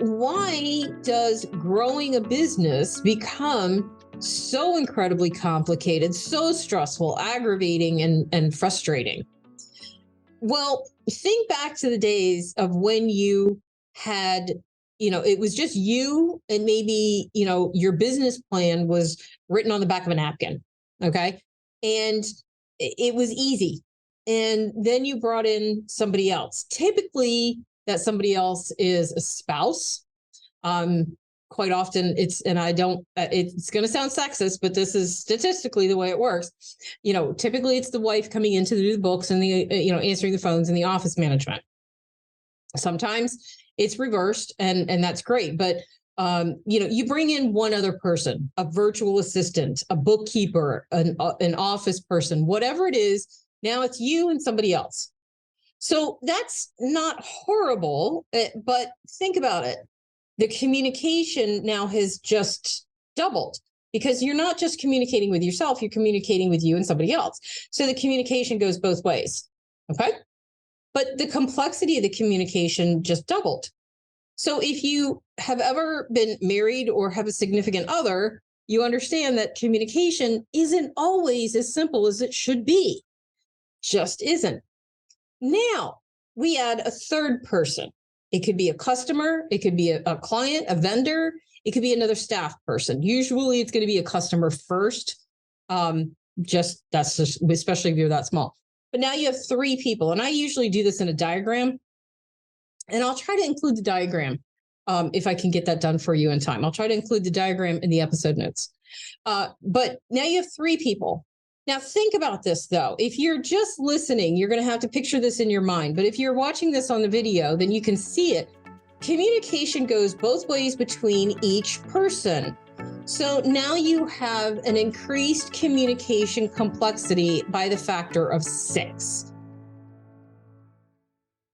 why does growing a business become so incredibly complicated, so stressful, aggravating, and frustrating? Well, think back to the days of when you had, it was just you and maybe, your business plan was written on the back of a napkin. Okay. And it was easy. And then you brought in somebody else. Typically, that somebody else is a spouse. Quite often and I don't, it's going to sound sexist, but this is statistically the way it works. Typically it's the wife coming in to do the books and answering the phones and the office management. Sometimes it's reversed and that's great. But, you bring in one other person, a virtual assistant, a bookkeeper, an office person, whatever it is. Now it's you and somebody else. So that's not horrible, but think about it. The communication now has just doubled because you're not just communicating with yourself, you're communicating with you and somebody else. So the communication goes both ways. Okay. But the complexity of the communication just doubled. So if you have ever been married or have a significant other, you understand that communication isn't always as simple as it should be. Just isn't. Now we add a third person. It could be a customer. It could be a client, a vendor. It could be another staff person. Usually it's going to be a customer first. Especially if you're that small. But now you have three people. And I usually do this in a diagram. And I'll try to include the diagram if I can get that done for you in time. I'll try to include the diagram in the episode notes. But now you have three people. Now, think about this, though. If you're just listening, you're going to have to picture this in your mind. But if you're watching this on the video, then you can see it. Communication goes both ways between each person. So now you have an increased communication complexity by the factor of 6.